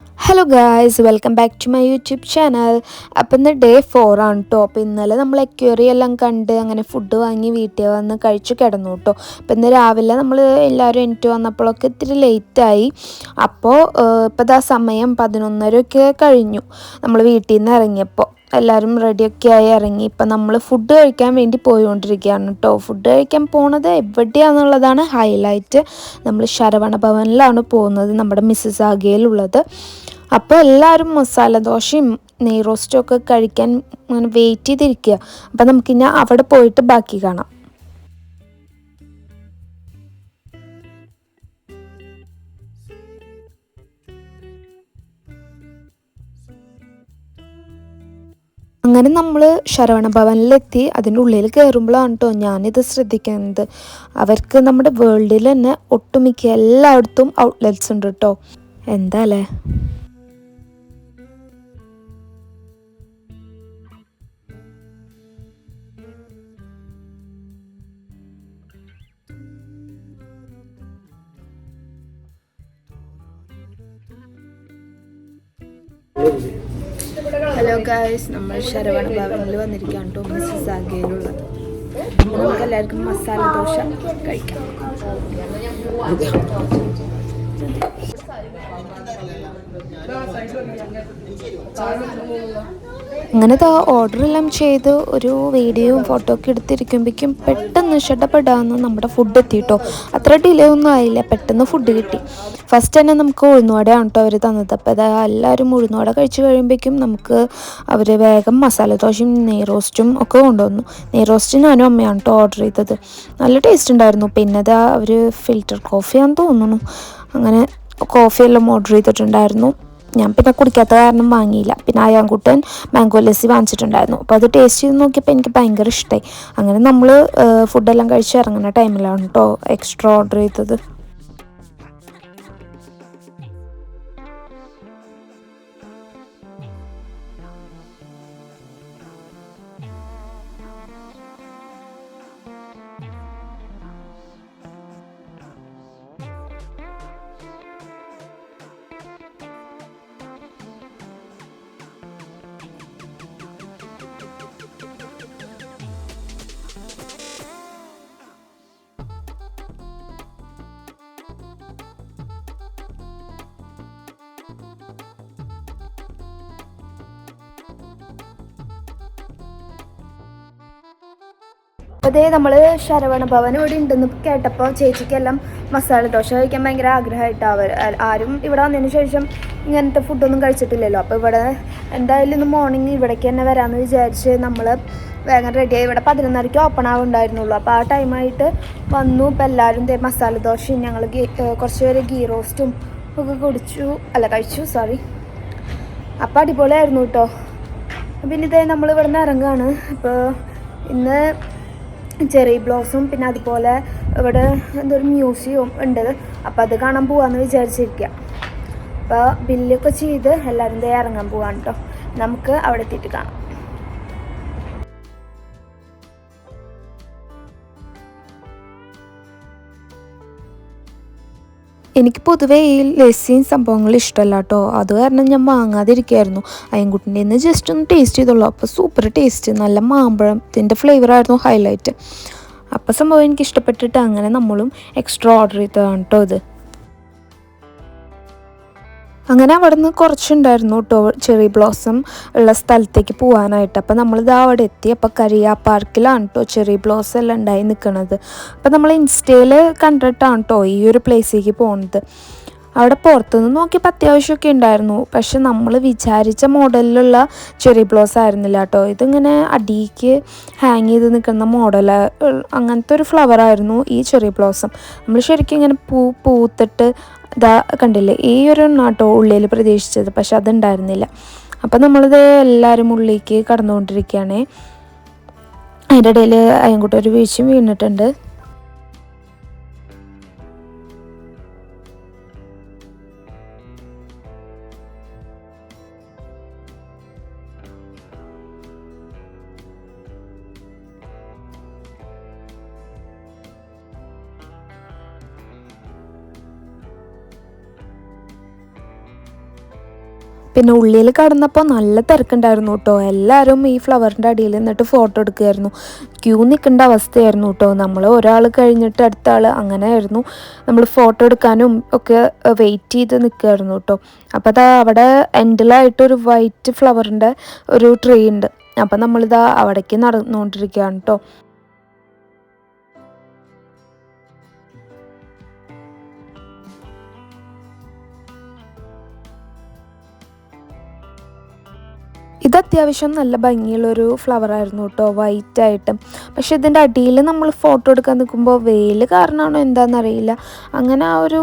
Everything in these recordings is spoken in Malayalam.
Hello guys, welcome back to my YouTube channel. അപ്പം ഇന്ന് ഡേ 4 ആണ് കേട്ടോ. അപ്പോൾ ഇന്നലെ നമ്മൾ എക്വേറിയം എല്ലാം കണ്ട് അങ്ങനെ ഫുഡ് വാങ്ങി വീട്ടിൽ വന്ന് കഴിച്ചു കിടന്നു കേട്ടോ. അപ്പോൾ ഇന്ന് രാവിലെ നമ്മൾ എല്ലാവരും എണീറ്റ് വന്നപ്പോഴൊക്കെ ഇത്തിരി ലേറ്റായി. അപ്പോൾ ഇപ്പോൾ ഇതാ സമയം 11:30 കഴിഞ്ഞു നമ്മൾ വീട്ടിൽ നിന്ന് ഇറങ്ങിയപ്പോൾ. എല്ലാവരും റെഡിയൊക്കെ ആയി ഇറങ്ങി. ഇപ്പം നമ്മൾ ഫുഡ് കഴിക്കാൻ വേണ്ടി പോയിക്കൊണ്ടിരിക്കുകയാണ് കേട്ടോ. ഫുഡ് കഴിക്കാൻ പോണത് എവിടെയാണെന്നുള്ളതാണ് ഹൈലൈറ്റ്. നമ്മൾ ശരവണ ഭവനിലാണ് പോകുന്നത്, നമ്മുടെ മിസ്സസ് ആഗയിലുള്ളത്. അപ്പോൾ എല്ലാവരും മസാല ദോശയും നെയ് റോസ്റ്റും ഒക്കെ കഴിക്കാൻ അങ്ങനെ വെയിറ്റ് ചെയ്തിരിക്കുക. അപ്പം നമുക്കിനി അവിടെ പോയിട്ട് ബാക്കി കാണാം. അങ്ങനെ നമ്മൾ ശരവണ ഭവനിലെത്തി. അതിൻ്റെ ഉള്ളിൽ കയറുമ്പോഴാണ് കേട്ടോ ഞാനിത് ശ്രദ്ധിക്കുന്നത്. അവർക്ക് നമ്മുടെ വേൾഡിൽ തന്നെ ഒട്ടുമിക്ക എല്ലായിടത്തും ഔട്ട്ലെറ്റ്സ് ഉണ്ട് കേട്ടോ. എന്താ അല്ലേ. ഹലോ ഗായ്സ്, നമ്മൾ ശരവണ ഭവനിൽ വന്നിരിക്കുകയാണ് കേട്ടോ, മിസ്സസ് ആഗയിലുള്ളത്. നമുക്ക് എല്ലാവർക്കും മസാല ദോശ കഴിക്കാം. അങ്ങനെ ഓർഡർ എല്ലാം ചെയ്ത് ഒരു വീഡിയോയും ഫോട്ടോ ഒക്കെ എടുത്തിരിക്കുമ്പോഴേക്കും പെട്ടെന്ന് ഇഷ്ടപ്പെടാമെന്ന് നമ്മുടെ ഫുഡ് എത്തിയിട്ടോ. അത്ര ഡിലേ ഒന്നും ആയില്ല, പെട്ടെന്ന് ഫുഡ് കിട്ടി. ഫസ്റ്റ് തന്നെ നമുക്ക് ഉഴുന്നുവടയാണ് കേട്ടോ അവർ തന്നത്. അപ്പോൾ അത് എല്ലാവരും ഉഴുന്നുവട കഴിച്ച് കഴിയുമ്പോഴേക്കും നമുക്ക് അവർ വേഗം മസാല ദോശയും നെയ് റോസ്റ്റും ഒക്കെ കൊണ്ടുവന്നു. നെയ് റോസ്റ്റ് ഞാനും അമ്മയാണ് കേട്ടോ ഓർഡർ ചെയ്തത്. നല്ല ടേസ്റ്റ് ഉണ്ടായിരുന്നു. പിന്നെ അത് അവർ ഫിൽറ്റർ കോഫിയാണെന്ന് തോന്നുന്നു, അങ്ങനെ കോഫിയെല്ലാം ഓർഡർ ചെയ്തിട്ടുണ്ടായിരുന്നു. ഞാൻ പിന്നെ കുടിക്കാത്ത കാരണം വാങ്ങിയില്ല. പിന്നെ അയാൻകുട്ടൻ മാംഗോ ലസ്സി വാങ്ങിച്ചിട്ടുണ്ടായിരുന്നു. അപ്പോൾ അത് ടേസ്റ്റ് ചെയ്ത് നോക്കിയപ്പോൾ എനിക്ക് ഭയങ്കര ഇഷ്ടമായി. അങ്ങനെ നമ്മൾ ഫുഡെല്ലാം കഴിച്ച് ഇറങ്ങുന്ന ടൈമിലാണ് കേട്ടോ എക്സ്ട്രാ ഓർഡർ ചെയ്തത്. അപ്പോൾ അതേ നമ്മൾ ശരവണ ഭവൻ ഇവിടെ ഉണ്ടെന്ന് കേട്ടപ്പോൾ ചേച്ചിക്കെല്ലാം മസാല ദോശ കഴിക്കാൻ ഭയങ്കര ആഗ്രഹമായിട്ടാണ്. ആരും ഇവിടെ വന്നതിന് ശേഷം ഇങ്ങനത്തെ ഫുഡൊന്നും കഴിച്ചിട്ടില്ലല്ലോ. അപ്പോൾ ഇവിടെ എന്തായാലും ഇന്ന് മോർണിംഗ് ഇവിടേക്ക് തന്നെ വരാമെന്ന് വിചാരിച്ച് നമ്മൾ വേഗം റെഡിയായി. ഇവിടെ 11:30 ഓപ്പൺ ആവുന്നുണ്ടായിരുന്നുള്ളൂ. അപ്പോൾ ആ ടൈമായിട്ട് വന്നു. ഇപ്പോൾ എല്ലാവരും മസാല ദോശയും ഞങ്ങൾ കുറച്ച് പേര് ഗീ റോസ്റ്റും ഒക്കെ കഴിച്ചു. അപ്പോൾ അടിപൊളിയായിരുന്നു കേട്ടോ. പിന്നെ ഇതേ നമ്മൾ ഇവിടെ നിന്ന് ഇറങ്ങുകയാണ്. ഇപ്പോൾ ഇന്ന് ചെറി ബ്ലോസം പിന്നെ അതുപോലെ ഇവിടെ എന്തൊരു മ്യൂസിയം ഉണ്ട്. അപ്പോൾ അത് കാണാൻ പോകാമെന്ന് വിചാരിച്ചിരിക്കുക. അപ്പോൾ ബില്ലൊക്കെ ചെയ്ത് എല്ലാവരും ഇറങ്ങാൻ പോകാൻ കേട്ടോ. നമുക്ക് അവിടെ എത്തിയിട്ട് കാണാം. എനിക്ക് പൊതുവേ ഈ ലസ്സിയും സംഭവങ്ങളും ഇഷ്ടമല്ല കേട്ടോ. അത് കാരണം ഞാൻ വാങ്ങാതിരിക്കുകയായിരുന്നു. അയൻകുട്ടിൻ്റെ നിന്ന് ജസ്റ്റ് ഒന്ന് ടേസ്റ്റ് ചെയ്തോളൂ. അപ്പോൾ സൂപ്പർ ടേസ്റ്റ്, നല്ല മാമ്പഴത്തിൻ്റെ ഫ്ലേവറായിരുന്നു ഹൈലൈറ്റ്. അപ്പോൾ സംഭവം എനിക്ക് ഇഷ്ടപ്പെട്ടിട്ട് അങ്ങനെ നമ്മളും എക്സ്ട്രാ ഓർഡർ ചെയ്തതാണ് കേട്ടോ ഇത്. അങ്ങനെ അവിടെ നിന്ന് കുറച്ചുണ്ടായിരുന്നു കേട്ടോ ചെറി ബ്ലോസം ഉള്ള സ്ഥലത്തേക്ക് പോകാനായിട്ട്. അപ്പോൾ നമ്മളിത് അവിടെ എത്തി. അപ്പോൾ കരിയ പാർക്കിലാണ് കേട്ടോ ചെറി ബ്ലോസം എല്ലാം ഉണ്ടായി നിൽക്കുന്നത്. അപ്പോൾ നമ്മൾ ഇൻസ്റ്റയിൽ കണ്ടിട്ടാണ് കേട്ടോ ഈ ഒരു പ്ലേസിലേക്ക് പോകുന്നത്. അവിടെ പുറത്തുനിന്ന് നോക്കിയപ്പോൾ അത്യാവശ്യമൊക്കെ ഉണ്ടായിരുന്നു. പക്ഷെ നമ്മൾ വിചാരിച്ച മോഡലിലുള്ള ചെറി ബ്ലോസം ആയിരുന്നില്ല കേട്ടോ. ഇതിങ്ങനെ അടിക്ക് ഹാങ് ചെയ്ത് നിൽക്കുന്ന മോഡൽ, അങ്ങനത്തെ ഒരു ഫ്ലവറായിരുന്നു ഈ ചെറി ബ്ലോസം. നമ്മൾ ശരിക്കും ഇങ്ങനെ പൂത്തിട്ട് ഇതാ കണ്ടില്ലേ, ഈ ഒരു നാട്ടോ ഉള്ളിൽ പ്രതീക്ഷിച്ചത്, പക്ഷെ അതുണ്ടായിരുന്നില്ല. അപ്പം നമ്മളിത് എല്ലാവരും ഉള്ളിലേക്ക് കടന്നുകൊണ്ടിരിക്കുകയാണ്. അതിൻ്റെ ഇടയിൽ അയൻകുട്ടി ഒരു വീഴ്ചയും വീണിട്ടുണ്ട്. പിന്നെ ഉള്ളിൽ കടന്നപ്പോൾ നല്ല തിരക്കുണ്ടായിരുന്നു കേട്ടോ. എല്ലാവരും ഈ ഫ്ലവറിൻ്റെ അടിയിൽ നിന്നിട്ട് ഫോട്ടോ എടുക്കുമായിരുന്നു. ക്യൂ നിൽക്കേണ്ട അവസ്ഥയായിരുന്നു കേട്ടോ. നമ്മൾ ഒരാൾ കഴിഞ്ഞിട്ട് അടുത്ത ആൾ അങ്ങനെയായിരുന്നു. നമ്മൾ ഫോട്ടോ എടുക്കാനും ഒക്കെ വെയിറ്റ് ചെയ്ത് നിൽക്കുമായിരുന്നു കേട്ടോ. അപ്പോൾ അതാ അവിടെ എൻഡിലായിട്ടൊരു വൈറ്റ് ഫ്ലവറിൻ്റെ ഒരു ട്രീ ഉണ്ട്. അപ്പം നമ്മളിതാ അവിടേക്ക് നടന്നുകൊണ്ടിരിക്കുകയാണ് കേട്ടോ. ഇത് അത്യാവശ്യം നല്ല ഭംഗിയുള്ളൊരു ഫ്ലവറായിരുന്നു കേട്ടോ, വൈറ്റായിട്ട്. പക്ഷെ ഇതിൻ്റെ അടിയിൽ നമ്മൾ ഫോട്ടോ എടുക്കാൻ നിൽക്കുമ്പോൾ വെയിൽ കാരണമാണോ എന്താണെന്നറിയില്ല, അങ്ങനെ ആ ഒരു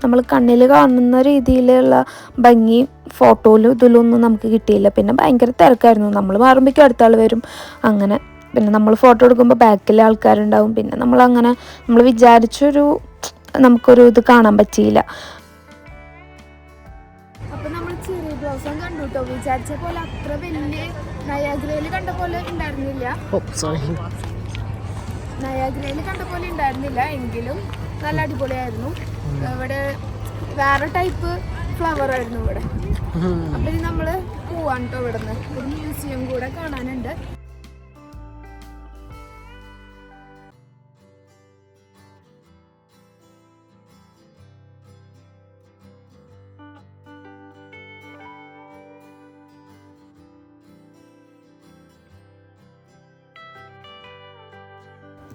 നമ്മൾ കണ്ണിൽ കാണുന്ന രീതിയിലുള്ള ഭംഗി ഫോട്ടോയിലും ഇതിലൊന്നും നമുക്ക് കിട്ടിയില്ല. പിന്നെ ഭയങ്കര തിരക്കായിരുന്നു. നമ്മൾ മാറുമ്പോഴേക്കും അടുത്ത ആൾ വരും. അങ്ങനെ പിന്നെ നമ്മൾ ഫോട്ടോ എടുക്കുമ്പോൾ ബാക്കിലെ ആൾക്കാരുണ്ടാവും. പിന്നെ നമ്മൾ വിചാരിച്ചൊരു നമുക്കൊരു ഇത് കാണാൻ പറ്റിയില്ല. കണ്ടു കേട്ടോ, വിചാരിച്ച പോലെ അത്ര വലിയ നയാഗ്രയിൽ കണ്ട പോലെ ഉണ്ടായിരുന്നില്ല. നയാഗ്രയിൽ കണ്ട പോലെ ഉണ്ടായിരുന്നില്ല, എങ്കിലും നല്ല അടിപൊളിയായിരുന്നു. ഇവിടെ വേറെ ടൈപ്പ് ഫ്ലവർ ആയിരുന്നു ഇവിടെ. അപ്പൊ ഇനി നമ്മള് പോവാൻ കേട്ടോ. ഇവിടുന്ന് ഒരു മ്യൂസിയം കൂടെ കാണാനുണ്ട്.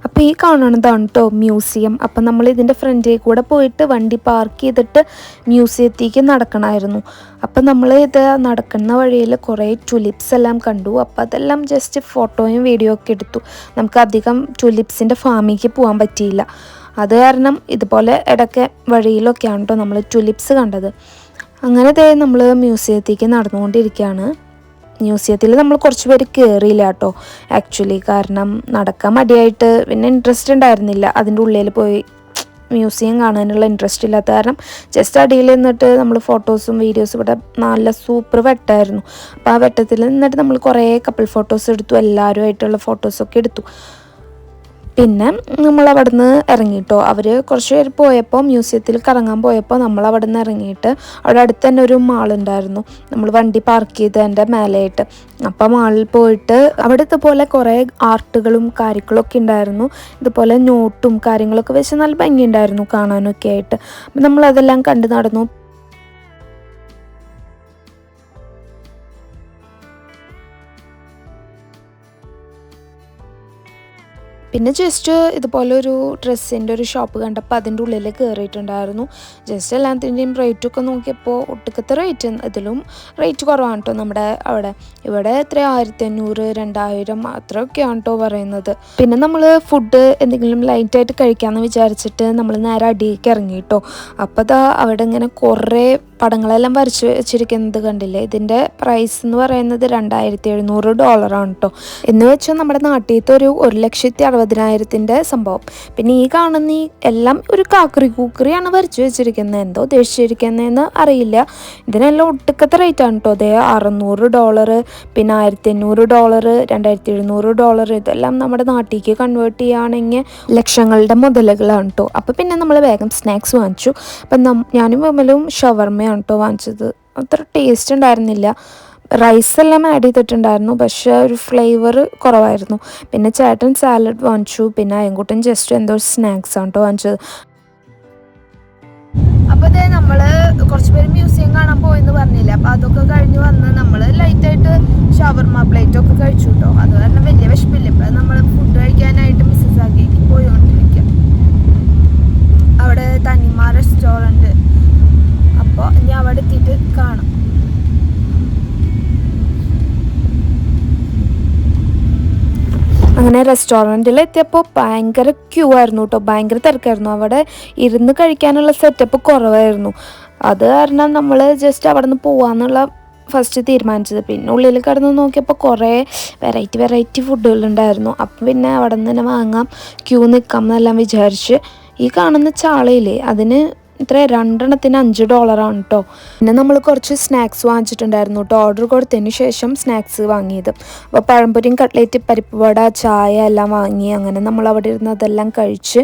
അപ്പോൾ ഈ കാണുന്നതാണ് കേട്ടോ മ്യൂസിയം. അപ്പം നമ്മൾ ഇതിൻ്റെ ഫ്രണ്ടിൽ കൂടെ പോയിട്ട് വണ്ടി പാർക്ക് ചെയ്തിട്ട് മ്യൂസിയത്തേക്ക് നടക്കണമായിരുന്നു. അപ്പം നമ്മൾ ഇത് നടക്കുന്ന വഴിയിൽ കുറേ ടുലിപ്സ് എല്ലാം കണ്ടു. അപ്പം അതെല്ലാം ജസ്റ്റ് ഫോട്ടോയും വീഡിയോ ഒക്കെ എടുത്തു. നമുക്ക് അധികം ടുലിപ്സിൻ്റെ ഫാമിലേക്ക് പോകാൻ പറ്റിയില്ല. അത് കാരണം ഇതുപോലെ ഇടയ്ക്ക് വഴിയിലൊക്കെയാണ് കേട്ടോ നമ്മൾ ടുലിപ്സ് കണ്ടത്. അങ്ങനെ നമ്മൾ മ്യൂസിയത്തേക്ക് നടന്നുകൊണ്ടിരിക്കുകയാണ്. മ്യൂസിയത്തിൽ നമ്മൾ കുറച്ച് പേര് കയറിയില്ല കേട്ടോ ആക്ച്വലി, കാരണം നടക്കാൻ മടിയായിട്ട്. പിന്നെ ഇൻട്രസ്റ്റ് ഉണ്ടായിരുന്നില്ല അതിൻ്റെ ഉള്ളിൽ പോയി മ്യൂസിയം കാണാനുള്ള ഇൻട്രസ്റ്റ് ഇല്ലാത്ത കാരണം ജസ്റ്റ് അടിയിൽ നിന്നിട്ട് നമ്മൾ ഫോട്ടോസും വീഡിയോസും ഇവിടെ നല്ല സൂപ്പർ വെട്ടമായിരുന്നു. അപ്പോൾ ആ വെട്ടത്തിൽ നിന്നിട്ട് നമ്മൾ കുറേ കപ്പിൾ ഫോട്ടോസ് എടുത്തു, എല്ലാവരുമായിട്ടുള്ള ഫോട്ടോസൊക്കെ എടുത്തു. പിന്നെ നമ്മൾ അവിടെ നിന്ന് ഇറങ്ങിയിട്ടോ. അവർ കുറച്ച് പേര് പോയപ്പോൾ മ്യൂസിയത്തിൽ കറങ്ങാൻ പോയപ്പോൾ നമ്മൾ അവിടെ നിന്ന് ഇറങ്ങിയിട്ട് അവിടെ അടുത്ത് തന്നെ ഒരു മാളുണ്ടായിരുന്നു. നമ്മൾ വണ്ടി പാർക്ക് ചെയ്തതിൻ്റെ മേലെയായിട്ട്. അപ്പോൾ മാളിൽ പോയിട്ട് അവിടെ ഇതുപോലെ കുറേ ആർട്ടുകളും കാര്യങ്ങളൊക്കെ ഉണ്ടായിരുന്നു. ഇതുപോലെ നോട്ടും കാര്യങ്ങളൊക്കെ വെച്ച് നല്ല ഭംഗിയുണ്ടായിരുന്നു കാണാനൊക്കെ ആയിട്ട്. അപ്പം നമ്മളതെല്ലാം കണ്ട് നടന്നു. പിന്നെ ജസ്റ്റ് ഇതുപോലെ ഒരു ഡ്രസ്സിൻ്റെ ഒരു ഷോപ്പ് കണ്ടപ്പോൾ അതിൻ്റെ ഉള്ളിൽ കയറിയിട്ടുണ്ടായിരുന്നു. ജസ്റ്റ് എല്ലാത്തിൻ്റെയും റേറ്റൊക്കെ നോക്കിയപ്പോൾ ഒട്ടുക്കത്തെ റേറ്റ്, ഇതിലും റേറ്റ് കുറവാണ് കേട്ടോ നമ്മുടെ അവിടെ. ഇവിടെ എത്ര 1500 2000 അത്രയൊക്കെയാണ് കേട്ടോ പറയുന്നത്. പിന്നെ നമ്മൾ ഫുഡ് എന്തെങ്കിലും ലൈറ്റായിട്ട് കഴിക്കാമെന്ന് വിചാരിച്ചിട്ട് നമ്മൾ നേരെ അടിയിലേക്ക് ഇറങ്ങി കേട്ടോ. അപ്പോൾ അവിടെ ഇങ്ങനെ കുറേ പടങ്ങളെല്ലാം വരച്ച് വെച്ചിരിക്കുന്നത് കണ്ടില്ലേ. ഇതിൻ്റെ പ്രൈസ് എന്ന് പറയുന്നത് $2700 കേട്ടോ. എന്ന് വെച്ചാൽ നമ്മുടെ നാട്ടിലത്തെ ഒരു 1,60,000 സംഭവം. പിന്നെ ഈ കാണുന്ന ഈ എല്ലാം ഒരു കൂക്കറിയാണ് വരച്ച് വെച്ചിരിക്കുന്നത്. എന്തോ ഉദ്ദേശിച്ചിരിക്കുന്നതെന്ന് അറിയില്ല. ഇതിനെല്ലാം ഒട്ടുക്കത്തെ റേറ്റാണ് കേട്ടോ. അതേ $600, പിന്നെ $1500, $2700. ഇതെല്ലാം നമ്മുടെ നാട്ടിലേക്ക് കൺവേർട്ട് ചെയ്യുകയാണെങ്കിൽ ലക്ഷങ്ങളുടെ മുതലുകളാണ് കേട്ടോ. അപ്പോൾ പിന്നെ നമ്മൾ വേഗം സ്നാക്സ് വാങ്ങിച്ചു. അപ്പം ഞാനും വിമലും ഷവർമയാണ് കേട്ടോ വാങ്ങിച്ചത്. അത്ര ടേസ്റ്റ് ഉണ്ടായിരുന്നില്ല. റൈസെല്ലാം ആഡ് ചെയ്തിട്ടുണ്ടായിരുന്നു, പക്ഷേ ഒരു ഫ്ലേവർ കുറവായിരുന്നു. പിന്നെ ചേട്ടൻ സാലഡ് വാങ്ങിച്ചു. പിന്നെ അയൻകുട്ടൻ ജസ്റ്റ് എന്തോ സ്നാക്സാണ് കേട്ടോ വാങ്ങിച്ചത്. അപ്പോൾ അതേ നമ്മൾ കുറച്ച് പേര് മ്യൂസിയം കാണാൻ പോയെന്ന് പറഞ്ഞില്ല. അപ്പോൾ അതൊക്കെ കഴിഞ്ഞ് വന്ന് നമ്മൾ ലൈറ്റായിട്ട് ഷവർമ പ്ലേറ്റൊക്കെ കഴിച്ചു കേട്ടോ. അത് കാരണം വലിയ വിശപ്പില്ല. ഇപ്പോൾ നമ്മൾ ഫുഡ് കഴിക്കാനായിട്ട് മിസ്സസ് ആക്കിയേക്ക് പോയിക്കൊണ്ടിരിക്കുക. അവിടെ തനിമ റെസ്റ്റോറൻറ്റ്. അപ്പോൾ ഇനി അവിടെ എത്തിയിട്ട് കാണാം. അങ്ങനെ റെസ്റ്റോറൻറ്റിൽ എത്തിയപ്പോൾ ഭയങ്കര ക്യൂ ആയിരുന്നു കേട്ടോ, ഭയങ്കര തിരക്കായിരുന്നു. അവിടെ ഇരുന്ന് കഴിക്കാനുള്ള സെറ്റപ്പ് കുറവായിരുന്നു. അത് കാരണം നമ്മൾ ജസ്റ്റ് അവിടെ നിന്ന് പോകാമെന്നുള്ള ഫസ്റ്റ് തീരുമാനിച്ചത്. പിന്നെ ഉള്ളിൽ കിടന്ന് നോക്കിയപ്പോൾ കുറേ വെറൈറ്റി ഫുഡുകളുണ്ടായിരുന്നു. അപ്പം പിന്നെ അവിടെ നിന്ന് തന്നെ വാങ്ങാം, ക്യൂ നിൽക്കാം എന്നെല്ലാം വിചാരിച്ച്. ഈ കാണുന്ന ചാളയില്ലേ, അതിന് ഇത്ര 2 $5 കേട്ടോ. പിന്നെ നമ്മൾ കുറച്ച് സ്നാക്സ് വാങ്ങിച്ചിട്ടുണ്ടായിരുന്നു കേട്ടോ. ഓർഡർ കൊടുത്തതിന് ശേഷം സ്നാക്സ് വാങ്ങിയത്. അപ്പോൾ പഴംപൊരിയും കട്ട്ലേറ്റ്, പരിപ്പ് വട, ചായ എല്ലാം വാങ്ങി. അങ്ങനെ നമ്മൾ അവിടെ ഇരുന്ന് അതെല്ലാം കഴിച്ച്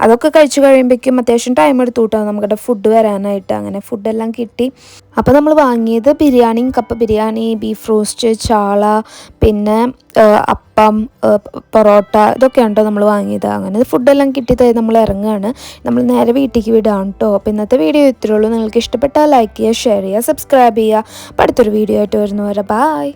അതൊക്കെ കഴിച്ച് കഴിയുമ്പോഴേക്കും അത്യാവശ്യം ടൈം എടുത്തു കേട്ടോ നമ്മുടെ ഫുഡ് വരാനായിട്ട്. അങ്ങനെ ഫുഡെല്ലാം കിട്ടി. അപ്പോൾ നമ്മൾ വാങ്ങിയത് ബിരിയാണി, കപ്പ ബിരിയാണി, ബീഫ് റോസ്റ്റ്, ചാള, പിന്നെ അപ്പം, പൊറോട്ട, ഇതൊക്കെയാണ് കേട്ടോ നമ്മൾ വാങ്ങിയത്. അങ്ങനെ ഫുഡെല്ലാം കിട്ടിയതായി നമ്മൾ ഇറങ്ങുകയാണ്. നമ്മൾ നേരെ വീട്ടിലേക്ക് വിടുകയാണ് കേട്ടോ. അപ്പോൾ ഇന്നത്തെ വീഡിയോ ഇത്രയേ ഉള്ളൂ. നിങ്ങൾക്ക് ഇഷ്ടപ്പെട്ടാൽ ലൈക്ക് ചെയ്യുക, ഷെയർ ചെയ്യുക, സബ്സ്ക്രൈബ് ചെയ്യുക. അപ്പോൾ അടുത്തൊരു വീഡിയോ ആയിട്ട് വരുന്നവരെ ബായ്.